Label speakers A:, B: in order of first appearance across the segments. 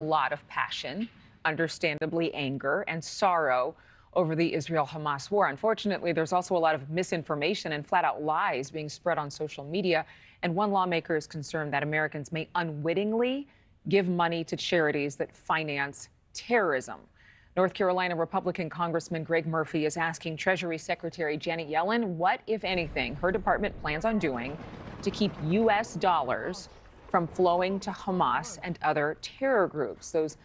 A: A lot of passion, understandably anger and sorrow over the Israel-Hamas war. Unfortunately, there's also a lot of misinformation and flat-out lies being spread on social media. And one lawmaker is concerned that Americans may unwittingly give money to charities that finance terrorism. North Carolina Republican Congressman Greg Murphy is asking Treasury Secretary Janet Yellen what, if anything, her department plans on doing to keep U.S. dollars from flowing to Hamas and other terror groups, those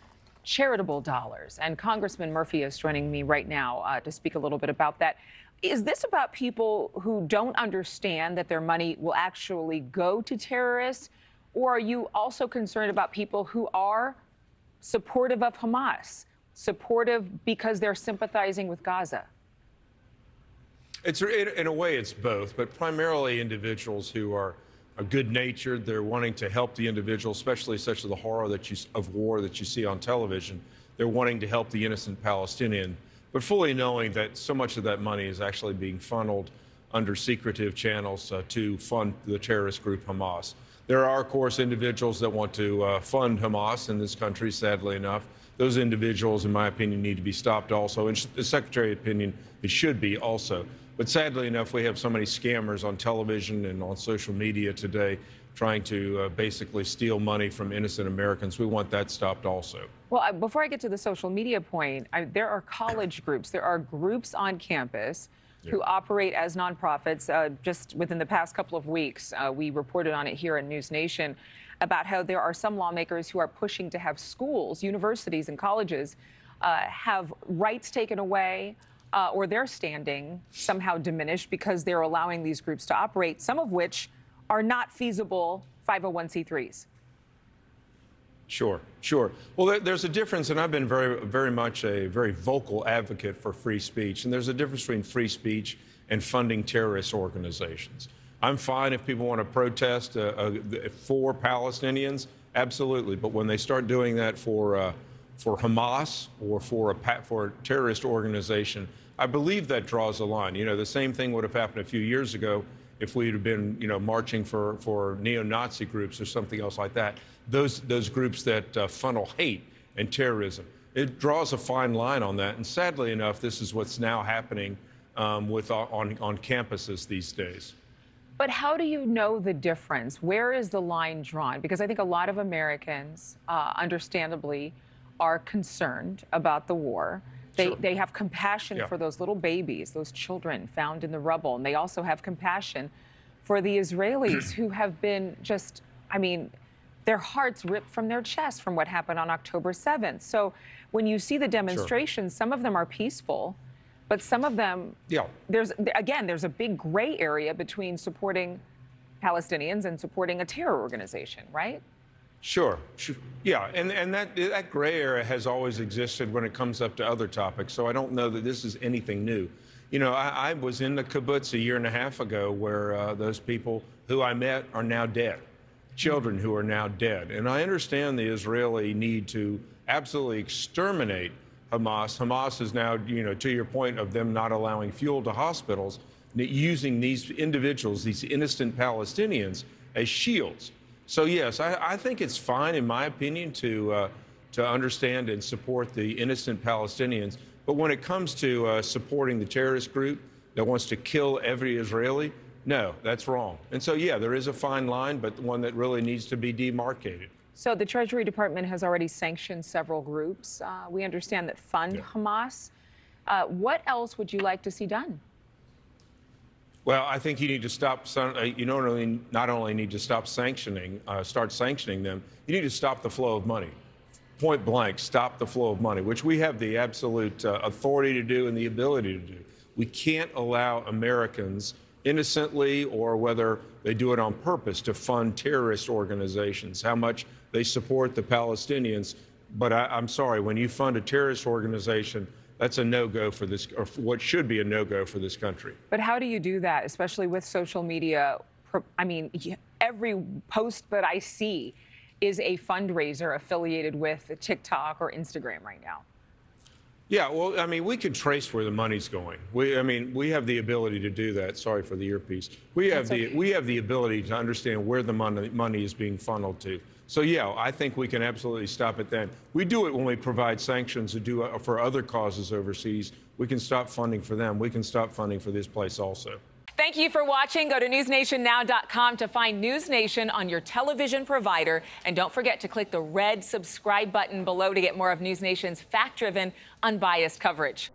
A: charitable dollars. And Congressman Murphy is joining me right now to speak a little bit about that. Is this about people who don't understand that their money will actually go to terrorists? Or are you also concerned about people who are supportive of Hamas, supportive because they're sympathizing with Gaza?
B: In a way, it's both, but primarily individuals who are good-natured. They're wanting to help the individual, especially such as the horror of war that you see on television. They're wanting to help the innocent Palestinian, but fully knowing that so much of that money is actually being funneled under secretive channels to fund the terrorist group Hamas. There are, of course, individuals that want to fund Hamas in this country, sadly enough. Those individuals, in my opinion, need to be stopped also. In the Secretary's opinion, it should be also. But sadly enough, we have so many scammers on television and on social media today trying to basically steal money from innocent Americans. We want that stopped also.
A: Well, before I get to the social media point, there are college groups, there are groups on campus who operate as nonprofits. Just within the past couple of weeks, we reported on it here in NewsNation about how there are some lawmakers who are pushing to have schools, universities, and colleges have rights taken away or their standing somehow diminished because they're allowing these groups to operate, some of which are not feasible 501c3s.
B: Sure. Well, there's a difference, and I've been very much a very vocal advocate for free speech, and there's a difference between free speech and funding terrorist organizations. I'm fine if people want to protest for Palestinians, absolutely, but when they start doing that for Hamas or for a terrorist organization, I believe that draws a line. You know, the same thing would have happened a few years ago if we'd have been, marching for neo-Nazi groups or something else like that. Those groups that funnel hate and terrorism. It draws a fine line on that, and sadly enough, this is what's now happening on campuses these days.
A: But how do you know the difference? Where is the line drawn? Because I think a lot of Americans, understandably, are concerned about the war. They have compassion for those little babies, those children found in the rubble. And they also have compassion for the Israelis who have been just, their hearts ripped from their chests from what happened on October 7th. So when you see the demonstrations, some of them are peaceful, but some of them, there's a big gray area between supporting Palestinians and supporting a terror organization, right?
B: Sure. Yeah, and that gray area has always existed when it comes up to other topics, so I don't know that this is anything new. You know, I was in the kibbutz a year and a half ago where those people who I met are now dead, children who are now dead. And I understand the Israeli need to absolutely exterminate Hamas. Hamas is now, to your point of them not allowing fuel to hospitals, using these individuals, these innocent Palestinians, as shields. So, yes, I think it's fine, in my opinion, to understand and support the innocent Palestinians. But when it comes to supporting the terrorist group that wants to kill every Israeli, no, that's wrong. And so, yeah, there is a fine line, but one that really needs to be demarcated.
A: So the Treasury Department has already sanctioned several groups. We understand that fund Hamas. What else would you like to see done?
B: Well, I think you need to stop. You not only need to stop start sanctioning them. You need to stop the flow of money. Point blank, stop the flow of money, which we have the absolute authority to do and the ability to do. We can't allow Americans, innocently or whether they do it on purpose, to fund terrorist organizations. How much they support the Palestinians, but I'm sorry, when you fund a terrorist organization, that's a no-go for this, or what should be a no-go for this country.
A: But how do you do that, especially with social media? Every post that I see is a fundraiser affiliated with TikTok or Instagram right now.
B: Yeah, well, we can trace where the money's going. We have the ability to do that. Sorry for the earpiece. We have the ability to understand where the money is being funneled to. So, yeah, I think we can absolutely stop it then. We do it when we provide sanctions to do for other causes overseas. We can stop funding for them. We can stop funding for this place also.
A: Thank you for watching. Go to newsnationnow.com to find NewsNation on your television provider. And don't forget to click the red subscribe button below to get more of NewsNation's fact-driven, unbiased coverage.